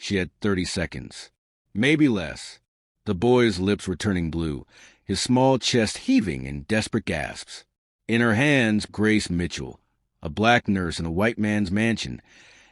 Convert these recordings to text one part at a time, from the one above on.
She had 30 seconds. Maybe less. The boy's lips were turning blue, his small chest heaving in desperate gasps. In her hands, Grace Mitchell, a black nurse in a white man's mansion,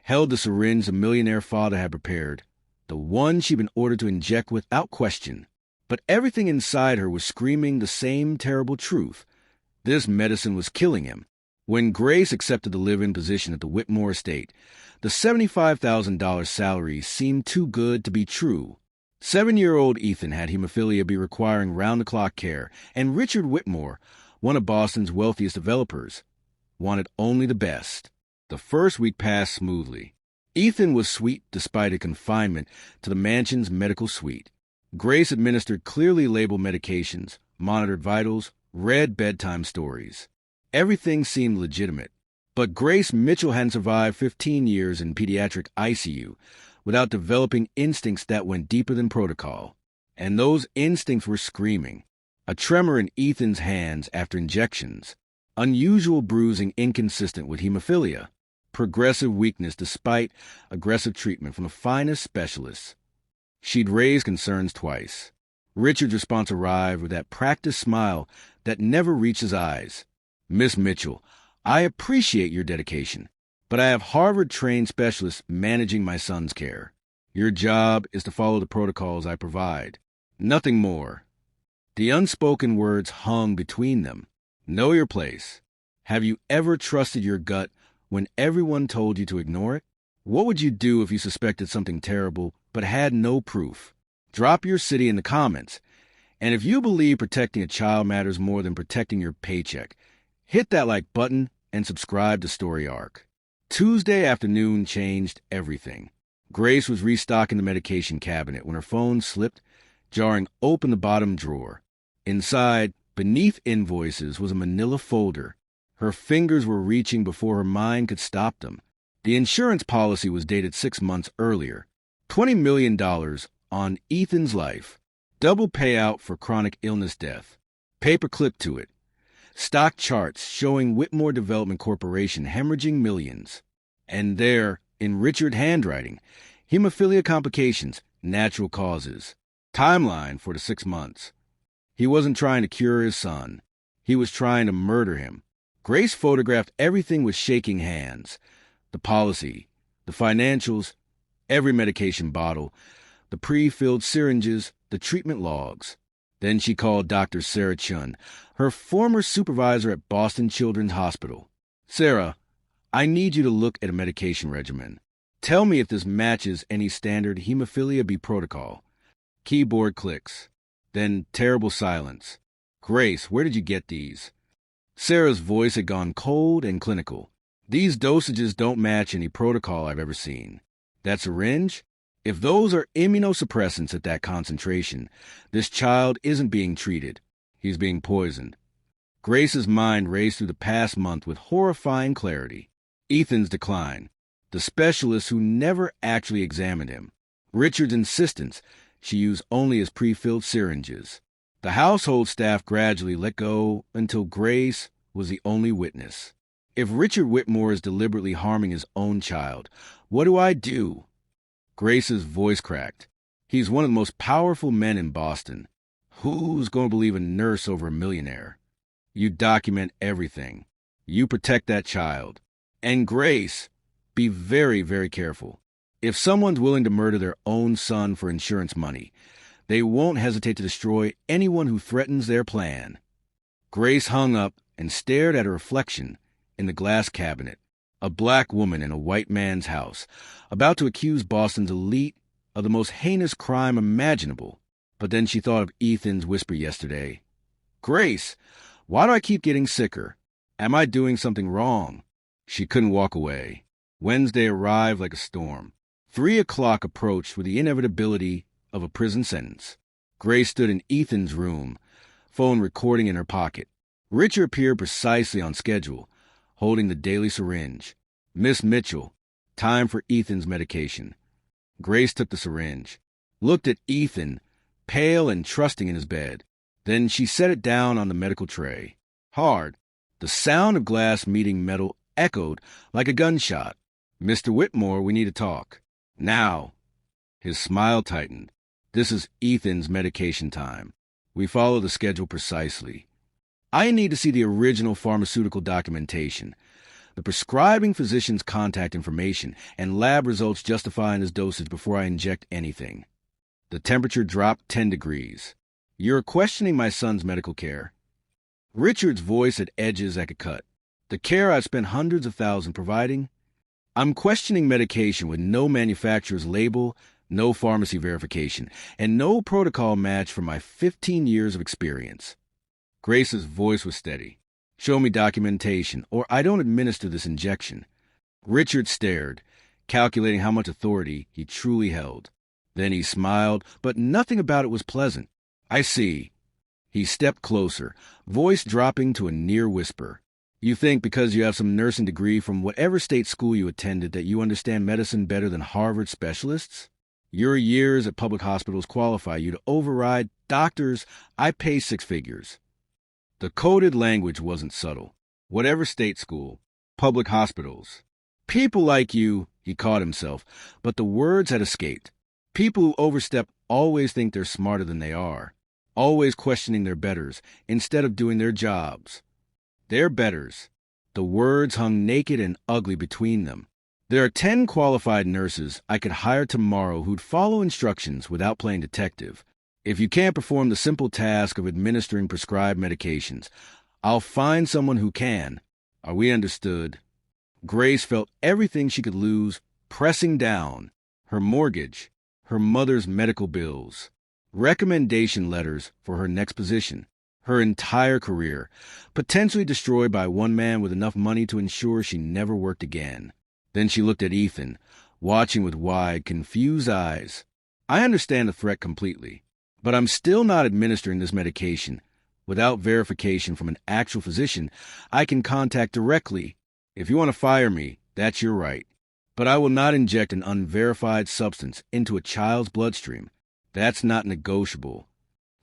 held the syringe the millionaire father had prepared, the one she'd been ordered to inject without question. But everything inside her was screaming the same terrible truth. This medicine was killing him. When Grace accepted the live-in position at the Whitmore estate, the $75,000 salary seemed too good to be true. 7-year-old Ethan had hemophilia be requiring round-the-clock care, and Richard Whitmore, one of Boston's wealthiest developers, wanted only the best. The first week passed smoothly. Ethan was sweet despite a confinement to the mansion's medical suite. Grace administered clearly labeled medications, monitored vitals, read bedtime stories. Everything seemed legitimate. But Grace Mitchell hadn't survived 15 years in pediatric ICU without developing instincts that went deeper than protocol. And those instincts were screaming. A tremor in Ethan's hands after injections. Unusual bruising inconsistent with hemophilia. Progressive weakness despite aggressive treatment from the finest specialists. She'd raised concerns twice. Richard's response arrived with that practiced smile that never reached his eyes. "Miss Mitchell, I appreciate your dedication, but I have Harvard-trained specialists managing my son's care. Your job is to follow the protocols I provide. Nothing more." The unspoken words hung between them. Know your place. Have you ever trusted your gut when everyone told you to ignore it? What would you do if you suspected something terrible but had no proof? Drop your city in the comments. And if you believe protecting a child matters more than protecting your paycheck, hit that like button and subscribe to Story Arc. Tuesday afternoon changed everything. Grace was restocking the medication cabinet when her phone slipped, jarring open the bottom drawer. Inside, beneath invoices, was a manila folder. Her fingers were reaching before her mind could stop them. The insurance policy was dated 6 months earlier. $20 million on Ethan's life. Double payout for chronic illness death. Paper clipped to it. Stock charts showing Whitmore Development Corporation hemorrhaging millions. And there, in Richard handwriting, hemophilia complications, natural causes. Timeline for the 6 months. He wasn't trying to cure his son. He was trying to murder him. Grace photographed everything with shaking hands. The policy, the financials, every medication bottle, the pre-filled syringes, the treatment logs. Then she called Dr. Sarah Chun, her former supervisor at Boston Children's Hospital. "Sarah, I need you to look at a medication regimen. Tell me if this matches any standard hemophilia B protocol." Keyboard clicks. Then terrible silence. "Grace, where did you get these?" Sarah's voice had gone cold and clinical. "These dosages don't match any protocol I've ever seen. That syringe? If those are immunosuppressants at that concentration, this child isn't being treated. He's being poisoned." Grace's mind raced through the past month with horrifying clarity. Ethan's decline. The specialist who never actually examined him. Richard's insistence she used only his pre-filled syringes. The household staff gradually let go until Grace was the only witness. If Richard Whitmore is deliberately harming his own child, what do I do? Grace's voice cracked. He's one of the most powerful men in Boston. Who's going to believe a nurse over a millionaire? You document everything. You protect that child. And Grace, be very, very careful. If someone's willing to murder their own son for insurance money, they won't hesitate to destroy anyone who threatens their plan. Grace hung up and stared at her reflection in the glass cabinet. A black woman in a white man's house, about to accuse Boston's elite of the most heinous crime imaginable. But then she thought of Ethan's whisper yesterday. "Grace, why do I keep getting sicker? Am I doing something wrong?" She couldn't walk away. Wednesday arrived like a storm. 3 o'clock approached with the inevitability of a prison sentence. Grace stood in Ethan's room, phone recording in her pocket. Richard appeared precisely on schedule, holding the daily syringe. "Miss Mitchell, time for Ethan's medication." Grace took the syringe, looked at Ethan, pale and trusting in his bed. Then she set it down on the medical tray. Hard. The sound of glass meeting metal echoed like a gunshot. "Mr. Whitmore, we need to talk." "Now." His smile tightened. This is Ethan's medication time. We follow the schedule precisely. I need to see the original pharmaceutical documentation, the prescribing physician's contact information, and lab results justifying his dosage before I inject anything. The temperature dropped 10 degrees. You're questioning my son's medical care. Richard's voice had edges I could cut. The care I've spent hundreds of thousands providing? I'm questioning medication with no manufacturer's label, no pharmacy verification, and no protocol match for my 15 years of experience. Grace's voice was steady. Show me documentation, or I don't administer this injection. Richard stared, calculating how much authority he truly held. Then he smiled, but nothing about it was pleasant. I see. He stepped closer, voice dropping to a near whisper. You think because you have some nursing degree from whatever state school you attended that you understand medicine better than Harvard specialists? Your years at public hospitals qualify you to override doctors. I pay 6 figures. The coded language wasn't subtle. Whatever state school, public hospitals. People like you, he caught himself, but the words had escaped. People who overstep always think they're smarter than they are, always questioning their betters instead of doing their jobs. Their betters. The words hung naked and ugly between them. There are 10 qualified nurses I could hire tomorrow who'd follow instructions without playing detective. If you can't perform the simple task of administering prescribed medications, I'll find someone who can. Are we understood? Grace felt everything she could lose pressing down. Her mortgage, her mother's medical bills, recommendation letters for her next position, her entire career, potentially destroyed by one man with enough money to ensure she never worked again. Then she looked at Ethan, watching with wide, confused eyes. I understand the threat completely, but I'm still not administering this medication. Without verification from an actual physician, I can contact directly. If you want to fire me, that's your right. But I will not inject an unverified substance into a child's bloodstream. That's not negotiable.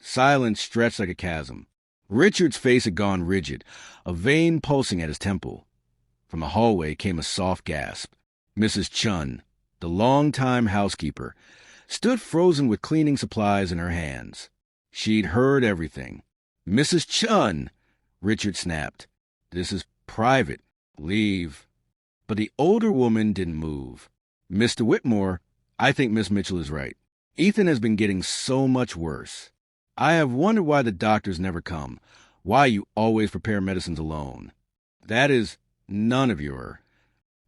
Silence stretched like a chasm. Richard's face had gone rigid, a vein pulsing at his temple. From the hallway came a soft gasp. Mrs. Chun, the longtime housekeeper, stood frozen with cleaning supplies in her hands. She'd heard everything. Mrs. Chun, Richard snapped. This is private. Leave. But the older woman didn't move. Mr. Whitmore, I think Miss Mitchell is right. Ethan has been getting so much worse. I have wondered why the doctors never come, why you always prepare medicines alone. That is none of your.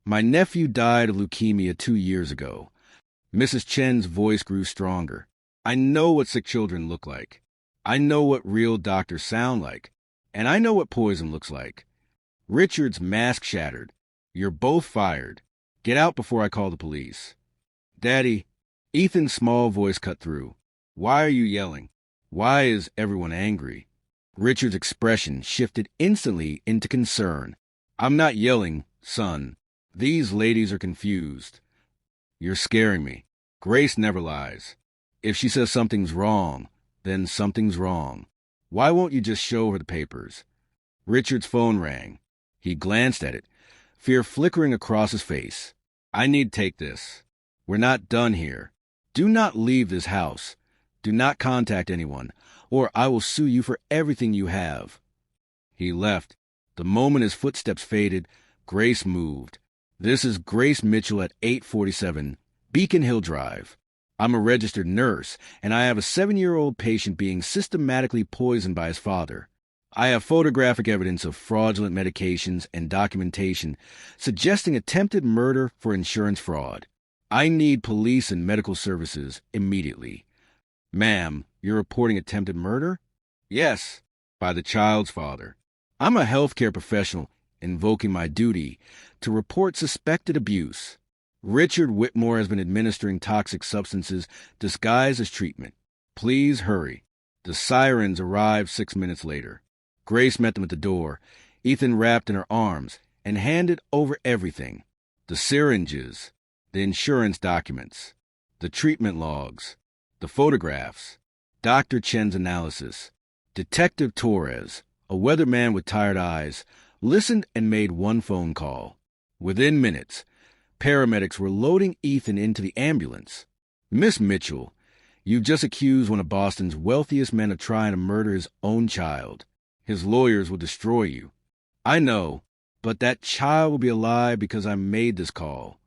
My nephew died of leukemia 2 years ago. Mrs. Chen's voice grew stronger. I know what sick children look like. I know what real doctors sound like. And I know what poison looks like. Richard's mask shattered. You're both fired. Get out before I call the police. Daddy, Ethan's small voice cut through. Why are you yelling? Why is everyone angry? Richard's expression shifted instantly into concern. I'm not yelling, son. These ladies are confused. You're scaring me. Grace never lies. If she says something's wrong, then something's wrong. Why won't you just show her the papers? Richard's phone rang. He glanced at it, fear flickering across his face. I need to take this. We're not done here. Do not leave this house. Do not contact anyone, or I will sue you for everything you have. He left. The moment his footsteps faded, Grace moved. This is Grace Mitchell at 847 Beacon Hill Drive. I'm a registered nurse, and I have a 7-year-old patient being systematically poisoned by his father. I have photographic evidence of fraudulent medications and documentation suggesting attempted murder for insurance fraud. I need police and medical services immediately. Ma'am, you're reporting attempted murder? Yes, by the child's father. I'm a healthcare professional invoking my duty to report suspected abuse. Richard Whitmore has been administering toxic substances disguised as treatment. Please hurry. The sirens arrived 6 minutes later. Grace met them at the door, Ethan wrapped in her arms, and handed over everything. The syringes, the insurance documents, the treatment logs, the photographs, Dr. Chen's analysis. Detective Torres, a weatherman with tired eyes, listened and made one phone call. Within minutes, paramedics were loading Ethan into the ambulance. Miss Mitchell, you've just accused one of Boston's wealthiest men of trying to murder his own child. His lawyers will destroy you. I know, but that child will be alive because I made this call.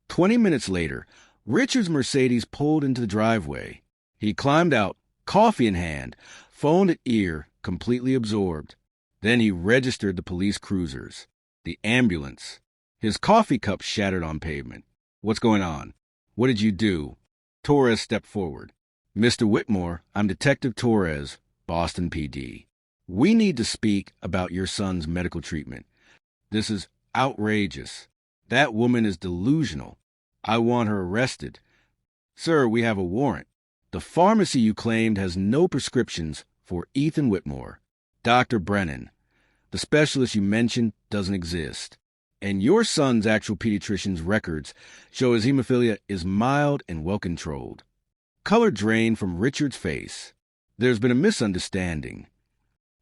20 minutes later, Richard's Mercedes pulled into the driveway. He climbed out, coffee in hand, phone at ear, completely absorbed. Then he registered the police cruisers, the ambulance. His coffee cup shattered on pavement. What's going on? What did you do? Torres stepped forward. Mr. Whitmore, I'm Detective Torres, Boston PD. We need to speak about your son's medical treatment. This is outrageous. That woman is delusional. I want her arrested. Sir, we have a warrant. The pharmacy you claimed has no prescriptions for Ethan Whitmore. Dr. Brennan, the specialist you mentioned, doesn't exist. And your son's actual pediatrician's records show his hemophilia is mild and well-controlled. Color drained from Richard's face. There's been a misunderstanding.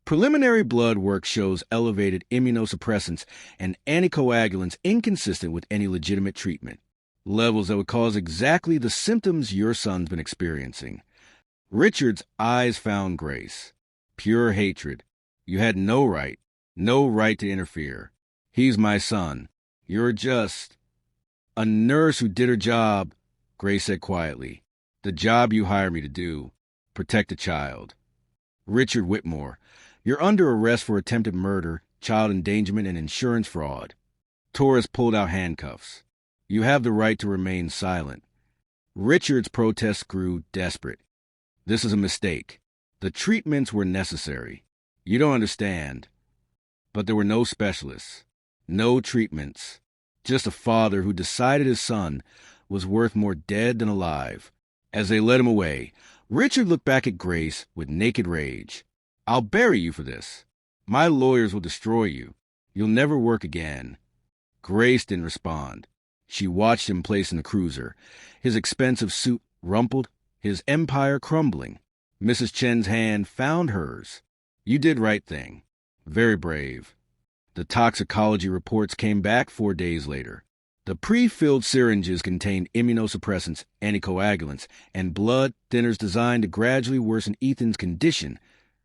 Preliminary blood work shows elevated immunosuppressants and anticoagulants inconsistent with any legitimate treatment. Levels that would cause exactly the symptoms your son's been experiencing. Richard's eyes found Grace. Pure hatred. You had no right to interfere. He's my son. You're just a nurse who did her job, Grace said quietly. The job you hired me to do. Protect a child. Richard Whitmore, you're under arrest for attempted murder, child endangerment, and insurance fraud. Torres pulled out handcuffs. You have the right to remain silent. Richard's protests grew desperate. This is a mistake. The treatments were necessary. You don't understand. But there were no specialists. No treatments. Just a father who decided his son was worth more dead than alive. As they led him away, Richard looked back at Grace with naked rage. I'll bury you for this. My lawyers will destroy you. You'll never work again. Grace didn't respond. She watched him place in the cruiser, his expensive suit rumpled, his empire crumbling. Mrs. Chen's hand found hers. You did right thing. Very brave. The toxicology reports came back 4 days later. The pre-filled syringes contained immunosuppressants, anticoagulants, and blood thinners designed to gradually worsen Ethan's condition,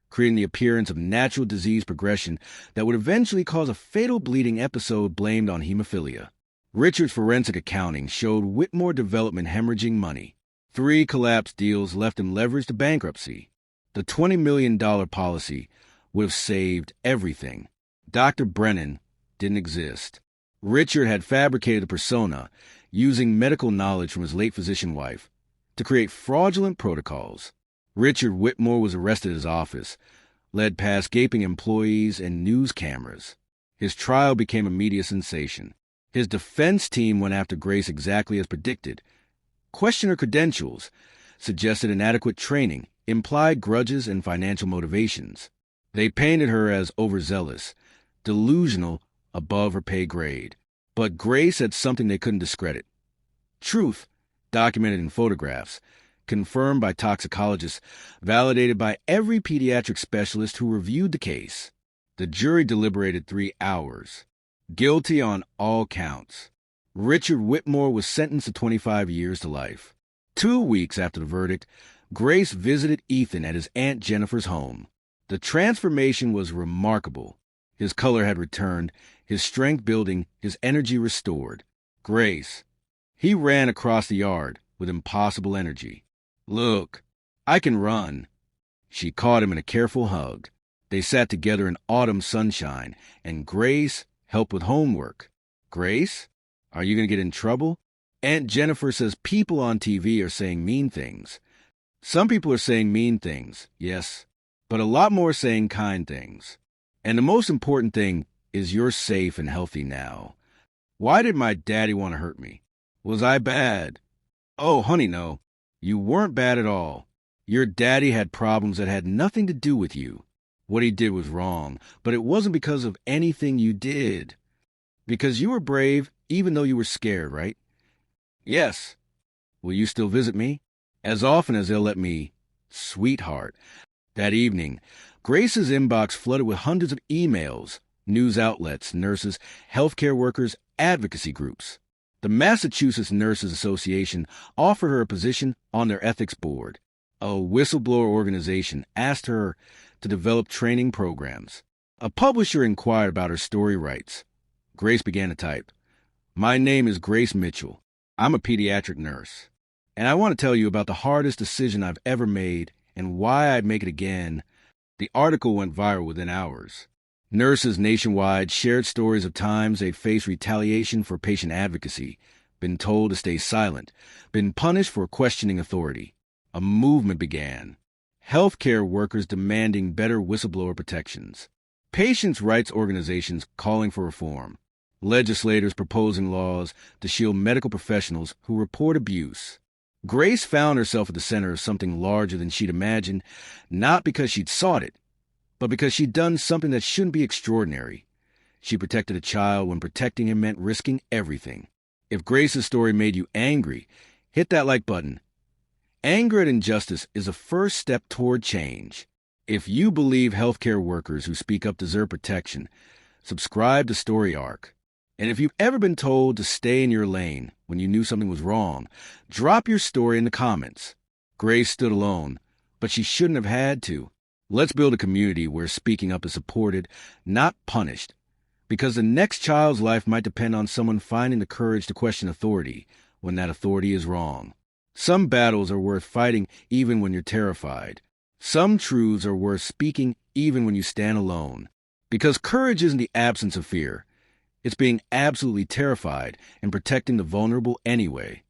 creating the appearance of natural disease progression that would eventually cause a fatal bleeding episode blamed on hemophilia. Richard's forensic accounting showed Whitmore Development hemorrhaging money. 3 collapsed deals left him leveraged to bankruptcy. The $20 million policy would have saved everything. Dr. Brennan didn't exist. Richard had fabricated a persona using medical knowledge from his late physician wife to create fraudulent protocols. Richard Whitmore was arrested at his office, led past gaping employees and news cameras. His trial became a media sensation. His defense team went after Grace exactly as predicted. Questioned her credentials, suggested inadequate training, implied grudges and financial motivations. They painted her as overzealous, delusional, above her pay grade. But Grace had something they couldn't discredit. Truth, documented in photographs, confirmed by toxicologists, validated by every pediatric specialist who reviewed the case. The jury deliberated 3 hours. Guilty on all counts. Richard Whitmore was sentenced to 25 years to life. 2 weeks after the verdict, Grace visited Ethan at his Aunt Jennifer's home. The transformation was remarkable. His color had returned, his strength building, his energy restored. Grace. He ran across the yard with impossible energy. Look, I can run. She caught him in a careful hug. They sat together in autumn sunshine, and Grace helped with homework. Grace, are you going to get in trouble? Aunt Jennifer says people on TV are saying mean things. Some people are saying mean things, yes, but a lot more are saying kind things. And the most important thing is you're safe and healthy now. Why did my daddy want to hurt me? Was I bad? Oh, honey, no. You weren't bad at all. Your daddy had problems that had nothing to do with you. What he did was wrong, but it wasn't because of anything you did. Because you were brave, even though you were scared, right? Yes. Will you still visit me? As often as they'll let me, sweetheart. That evening, Grace's inbox flooded with hundreds of emails, news outlets, nurses, healthcare workers, advocacy groups. The Massachusetts Nurses Association offered her a position on their ethics board. A whistleblower organization asked her to develop training programs. A publisher inquired about her story rights. Grace began to type. My name is Grace Mitchell. I'm a pediatric nurse. And I want to tell you about the hardest decision I've ever made and why I'd make it again. The article went viral within hours. Nurses nationwide shared stories of times they'd faced retaliation for patient advocacy, been told to stay silent, been punished for questioning authority. A movement began. Healthcare workers demanding better whistleblower protections. Patients' rights organizations calling for reform. Legislators proposing laws to shield medical professionals who report abuse. Grace found herself at the center of something larger than she'd imagined, not because she'd sought it, but because she'd done something that shouldn't be extraordinary. She protected a child when protecting him meant risking everything. If Grace's story made you angry, hit that like button. Anger at injustice is a first step toward change. If you believe healthcare workers who speak up deserve protection, subscribe to Story Arc. And if you've ever been told to stay in your lane when you knew something was wrong, drop your story in the comments. Grace stood alone, but she shouldn't have had to. Let's build a community where speaking up is supported, not punished. Because the next child's life might depend on someone finding the courage to question authority when that authority is wrong. Some battles are worth fighting even when you're terrified. Some truths are worth speaking even when you stand alone. Because courage isn't the absence of fear. It's being absolutely terrified and protecting the vulnerable anyway.